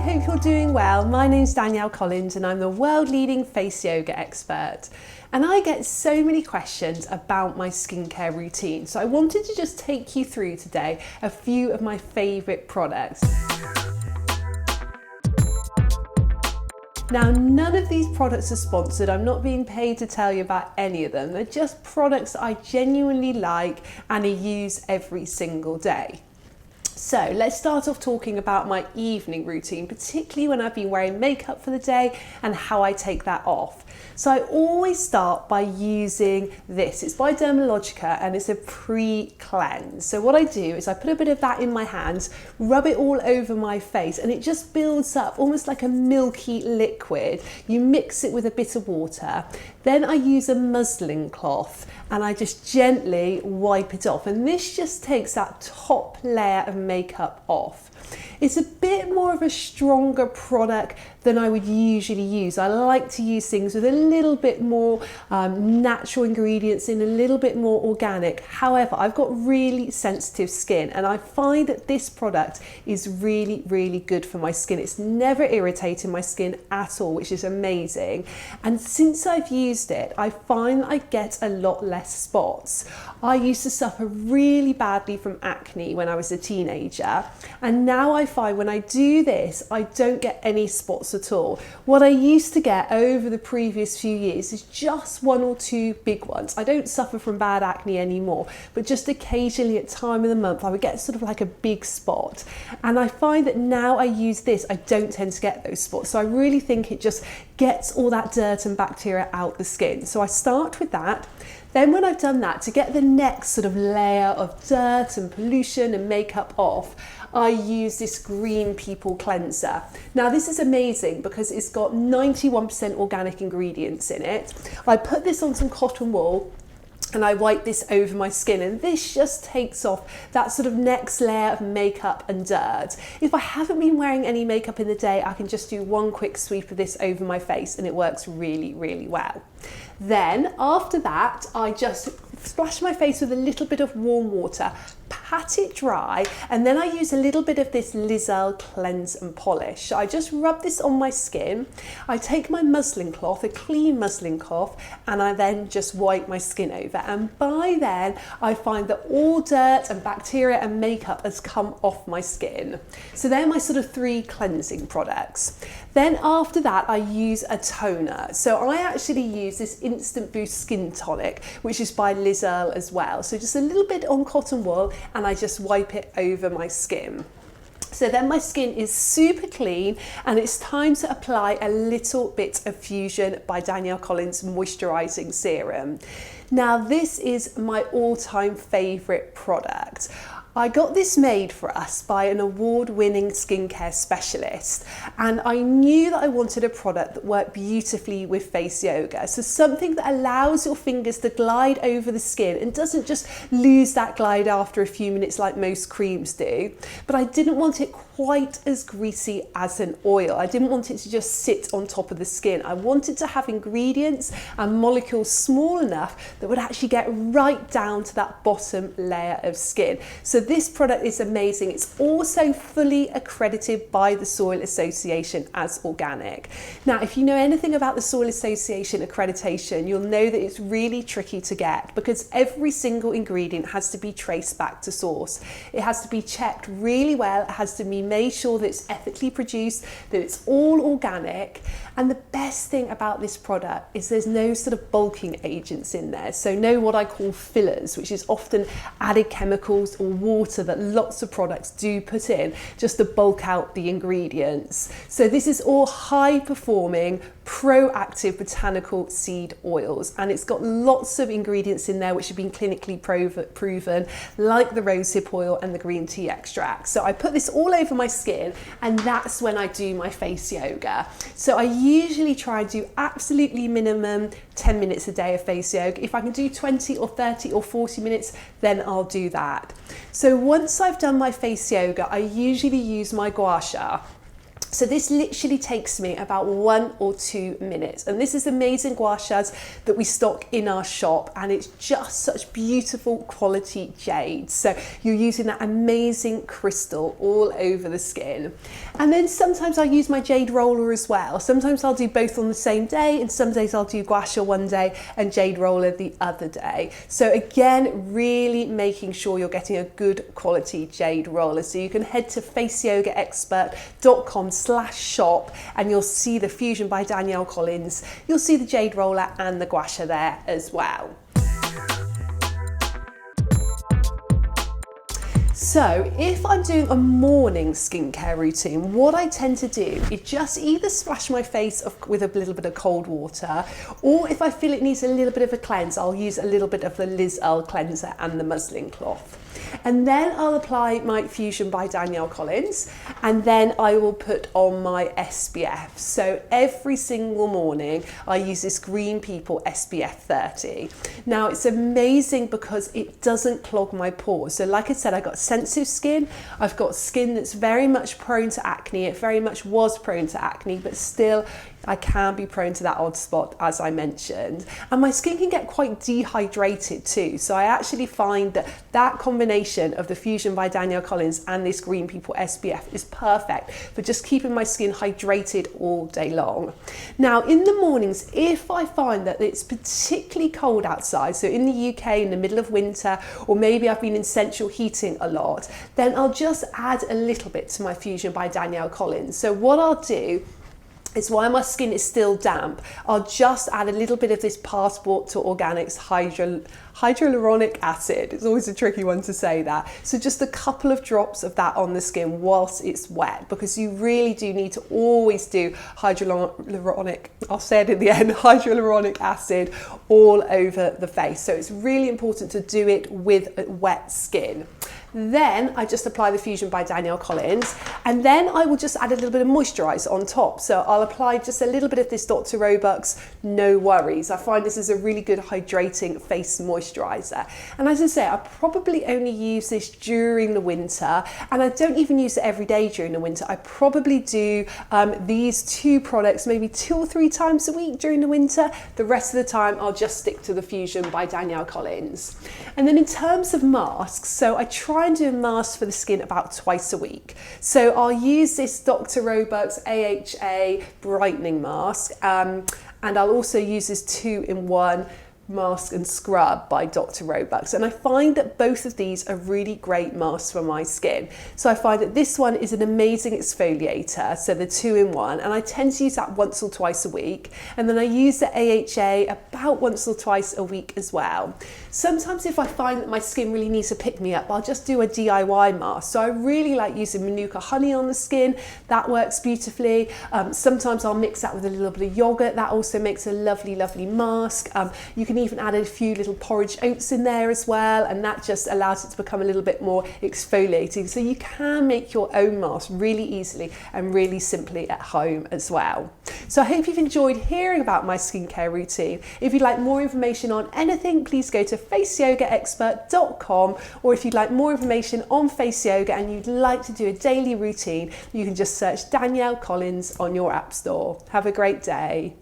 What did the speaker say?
hope you're doing well. My name's Danielle Collins and I'm the world leading face yoga expert. And I get so many questions about my skincare routine. So I wanted to just take you through today a few of my favourite products. Now, none of these products are sponsored. I'm not being paid to tell you about any of them. They're just products I genuinely like and I use every single day. So let's start off talking about my evening routine, particularly when I've been wearing makeup for the day and how I take that off. So I always start by using this. It's by Dermalogica and it's a pre-cleanse. So what I do is I put a bit of that in my hands, rub it all over my face, and it just builds up almost like a milky liquid. You mix it with a bit of water. Then I use a muslin cloth and I just gently wipe it off. And this just takes that top layer of makeup off. It's a bit more of a stronger product than I would usually use. I like to use things with a little bit more natural ingredients in, a little bit more organic. However, I've got really sensitive skin and I find that this product is really, really good for my skin. It's never irritating my skin at all, which is amazing. And since I've used it, I find that I get a lot less spots. I used to suffer really badly from acne when I was a teenager, and now I find when I do this, I don't get any spots at all. What I used to get over the previous few years is just one or two big ones. I don't suffer from bad acne anymore, but just occasionally at time of the month, I would get sort of like a big spot. And I find that now I use this, I don't tend to get those spots. So I really think it just gets all that dirt and bacteria out the skin. So I start with that. Then when I've done that, to get the next sort of layer of dirt and pollution and makeup off, I use this Green People cleanser. Now this is amazing because it's got 91% organic ingredients in it. I put this on some cotton wool and I wipe this over my skin, and this just takes off that sort of next layer of makeup and dirt. If I haven't been wearing any makeup in the day, I can just do one quick sweep of this over my face and it works really, really well. Then after that, I just splash my face with a little bit of warm water, pat it dry, and then I use a little bit of this Lizelle cleanse and polish. So I just rub this on my skin. I take my muslin cloth, a clean muslin cloth, and I then just wipe my skin over. And by then, I find that all dirt and bacteria and makeup has come off my skin. So they're my sort of 3 cleansing products. Then after that, I use a toner. So I actually use this Instant Boost Skin Tonic, which is by Lizelle as well. So just a little bit on cotton wool, and I just wipe it over my skin. So then my skin is super clean and it's time to apply a little bit of Fusion by Danielle Collins Moisturizing Serum. Now this is my all-time favorite product. I got this made for us by an award-winning skincare specialist, and I knew that I wanted a product that worked beautifully with face yoga. So something that allows your fingers to glide over the skin and doesn't just lose that glide after a few minutes like most creams do. But I didn't want it quite as greasy as an oil. I didn't want it to just sit on top of the skin. I wanted to have ingredients and molecules small enough that would actually get right down to that bottom layer of skin. So this product is amazing. It's also fully accredited by the Soil Association as organic. Now, if you know anything about the Soil Association accreditation, you'll know that it's really tricky to get because every single ingredient has to be traced back to source. It has to be checked really well. It has to be made sure that it's ethically produced, that it's all organic. And the best thing about this product is there's no sort of bulking agents in there. So no what I call fillers, which is often added chemicals or water that lots of products do put in just to bulk out the ingredients. So this is all high performing, proactive botanical seed oils, and it's got lots of ingredients in there which have been clinically proven, like the rosehip oil and the green tea extract. So I put this all over my skin, and that's when I do my face yoga. So I usually try to do absolutely minimum 10 minutes a day of face yoga. If I can do 20 or 30 or 40 minutes, then I'll do that. So once I've done my face yoga, I usually use my Gua Sha. So this literally takes me about 1 or 2 minutes. And this is amazing gua shas that we stock in our shop, and it's just such beautiful quality jade. So you're using that amazing crystal all over the skin. And then sometimes I use my jade roller as well. Sometimes I'll do both on the same day, and some days I'll do gua sha one day and jade roller the other day. So again, really making sure you're getting a good quality jade roller. So you can head to faceyogaexpert.com/shop and you'll see the Fusion by Danielle Collins. You'll see the jade roller and the gua sha there as well. So if I'm doing a morning skincare routine, what I tend to do is just either splash my face with a little bit of cold water, or if I feel it needs a little bit of a cleanse, I'll use a little bit of the Liz Earle cleanser and the muslin cloth. And then I'll apply my Fusion by Danielle Collins, and then I will put on my SPF. So every single morning I use this Green People SPF 30. Now it's amazing because it doesn't clog my pores. So like I said, I've got sensitive skin. I've got skin that's very much prone to acne. It very much was prone to acne, but still I can be prone to that odd spot, as I mentioned. And my skin can get quite dehydrated too. So I actually find that that combination of the Fusion by Danielle Collins and this Green People SPF is perfect for just keeping my skin hydrated all day long. Now in the mornings, if I find that it's particularly cold outside, so in the UK in the middle of winter, or maybe I've been in central heating a lot, then I'll just add a little bit to my Fusion by Danielle Collins. So what I'll do is, while my skin is still damp, I'll just add a little bit of this Passport to Organics hyaluronic acid. It's always a tricky one to say that. So just a couple of drops of that on the skin whilst it's wet, because you really do need to always do hyaluronic, I'll say it in the end, hyaluronic acid all over the face. So it's really important to do it with wet skin. Then I just apply the Fusion by Danielle Collins, and then I will just add a little bit of moisturiser on top. So I'll apply just a little bit of this Dr. Roebuck's No Worries. I find this is a really good hydrating face moisturiser. And as I say, I probably only use this during the winter, and I don't even use it every day during the winter. I probably do these two products maybe 2 or 3 times a week during the winter. The rest of the time I'll just stick to the Fusion by Danielle Collins. And then in terms of masks, so I try and do a mask for the skin about twice a week. So I'll use this Dr. Roebuck's AHA brightening mask, and I'll also use this 2-in-1 mask and scrub by Dr. Roebuck's, and I find that both of these are really great masks for my skin. So I find that this one is an amazing exfoliator, so the 2-in-1, and I tend to use that once or twice a week, and then I use the AHA about once or twice a week as well. Sometimes if I find that my skin really needs to pick me up, I'll just do a DIY mask. So I really like using Manuka honey on the skin. That works beautifully. Sometimes I'll mix that with a little bit of yogurt. That also makes a lovely, lovely mask. You can even add a few little porridge oats in there as well, and that just allows it to become a little bit more exfoliating. So you can make your own mask really easily and really simply at home as well. So I hope you've enjoyed hearing about my skincare routine. If you'd like more information on anything, please go to faceyogaexpert.com, or if you'd like more information on face yoga and you'd like to do a daily routine, you can just search Danielle Collins on your app store. Have a great day.